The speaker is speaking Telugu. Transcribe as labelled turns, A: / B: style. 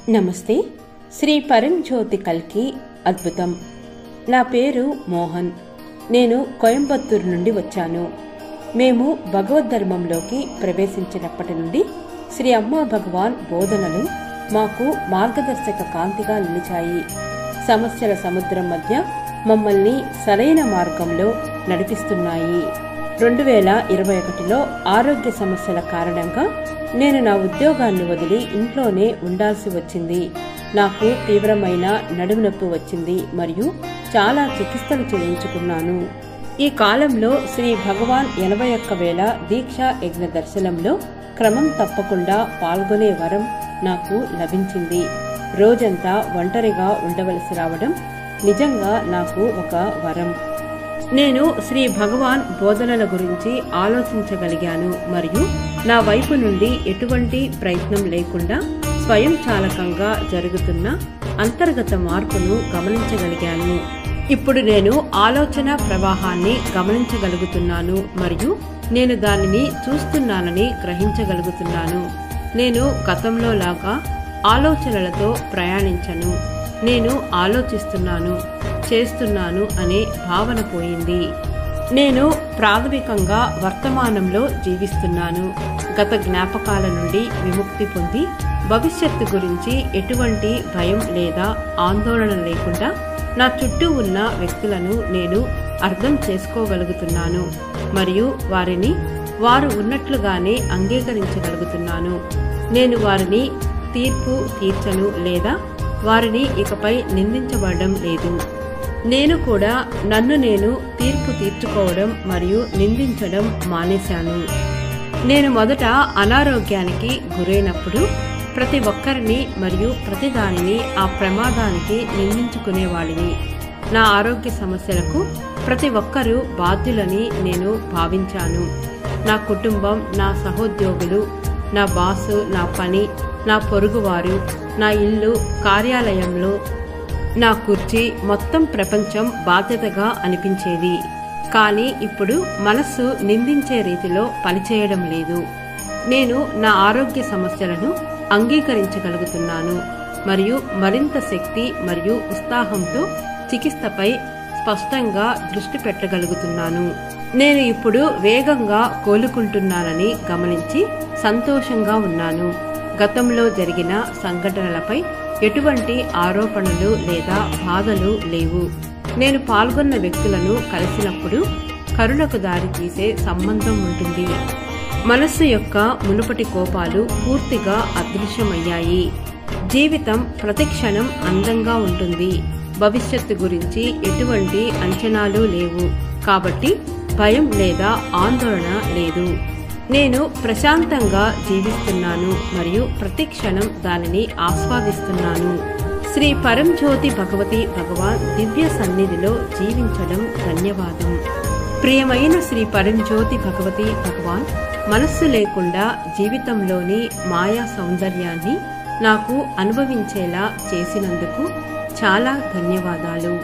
A: నమస్తే. శ్రీ పరంజ్యోతి కల్కి అద్భుతం. నా పేరు మోహన్. నేను కోయంబత్తూరు నుండి వచ్చాను. మేము భగవద్ధర్మంలోకి ప్రవేశించినప్పటి నుండి శ్రీ అమ్మ భగవాన్ బోధనలు మాకు మార్గదర్శక కాంతిగా నిలిచాయి. సమస్యల సముద్రం మధ్య మమ్మల్ని సరైన మార్గంలో నడిపిస్తున్నాయి. 2021లో ఆరోగ్య సమస్యల కారణంగా నేను నా ఉద్యోగాన్ని వదిలి ఇంట్లోనే ఉండాల్సి వచ్చింది. నాకు తీవ్రమైన నడుము నొప్పి వచ్చింది మరియు చాలా చికిత్సలు చేయించుకున్నాను. ఈ కాలంలో శ్రీ భగవాన్ 81వేళ దీక్షా యజ్ఞ దర్శనంలో క్రమం తప్పకుండా పాల్గొనే వరం నాకు లభించింది. రోజంతా ఒంటరిగా ఉండవలసి రావడం నిజంగా నాకు ఒక వరం. నేను శ్రీ భగవాన్ బోధనల గురించి ఆలోచించగలిగాను మరియు నా వైపు నుండి ఎటువంటి ప్రయత్నం లేకుండా స్వయంచాలకంగా జరుగుతున్న అంతర్గత మార్పును గమనించగలిగాను. ఇప్పుడు నేను ఆలోచన ప్రవాహాన్ని గమనించగలుగుతున్నాను మరియు నేను దానిని చూస్తున్నానని గ్రహించగలుగుతున్నాను. నేను గతంలో లాగా ఆలోచనలతో ప్రయాణించను. నేను ఆలోచిస్తున్నాను, చేస్తున్నాను అనే భావన పోయింది. నేను ప్రాథమికంగా వర్తమానంలో జీవిస్తున్నాను. గత జ్ఞాపకాల నుండి విముక్తి పొంది భవిష్యత్తు గురించి ఎటువంటి భయం లేదా ఆందోళన లేకుండా నా చుట్టూ ఉన్న వ్యక్తులను నేను అర్థం చేసుకోగలుగుతున్నాను మరియు వారిని వారు ఉన్నట్లుగానే అంగీకరించగలుగుతున్నాను. నేను వారిని తీర్పు తీర్చను లేదా వారిని ఇకపై నిందించబడడం లేదు. నేను కూడా నన్ను నేను తీర్పు తీర్చుకోవడం మరియు నిందించడం మానేశాను. నేను మొదట అనారోగ్యానికి గురైనప్పుడు ప్రతి ఒక్కరిని మరియు ప్రతిదానిని ఆ ప్రమాదానికి నిందించుకునేవాడిని. నా ఆరోగ్య సమస్యలకు ప్రతి ఒక్కరూ బాధ్యులని నేను భావించాను. నా కుటుంబం, నా సహోద్యోగులు, నా బాసు, నా పని, నా పొరుగువారు, నా ఇల్లు, కార్యాలయంలో నా కుర్చీ, మొత్తం ప్రపంచం బాధ్యతగా అనిపించేది. కానీ ఇప్పుడు మనస్సు నిందించే రీతిలో పనిచేయడం లేదు. నేను నా ఆరోగ్య సమస్యలను అంగీకరించగలుగుతున్నాను మరియు మరింత శక్తి మరియు ఉత్సాహంతో చికిత్సపై స్పష్టంగా దృష్టి పెట్టగలుగుతున్నాను. నేను ఇప్పుడు వేగంగా కోలుకుంటున్నానని గమనించి సంతోషంగా ఉన్నాను. గతంలో జరిగిన సంఘటనలపై ఎటువంటి ఆరోపణలు లేదా బాధలు లేవు. నేను పాల్గొన్న వ్యక్తులను కలిసినప్పుడు కరుణకు దారి తీసే సంబంధం ఉంటుంది. మనస్సు యొక్క మునుపటి కోపాలు పూర్తిగా అదృశ్యమయ్యాయి. జీవితం ప్రతిక్షణం అందంగా ఉంటుంది. భవిష్యత్తు గురించి ఎటువంటి అంచనాలు లేవు కాబట్టి భయం లేదా ఆందోళన లేదు. నేను ప్రశాంతంగా జీవిస్తున్నాను మరియు ప్రతిక్షణం దానిని ఆస్వాదిస్తున్నాను. శ్రీ పరంజ్యోతి భగవతి భగవాన్ దివ్య సన్నిధిలో జీవించడం ధన్యవాదం. ప్రియమైన శ్రీ పరంజ్యోతి భగవతి భగవాన్, మనస్సు లేకుండా జీవితంలోని మాయా సౌందర్యాన్ని నాకు అనుభవించేలా చేసినందుకు చాలా ధన్యవాదాలు.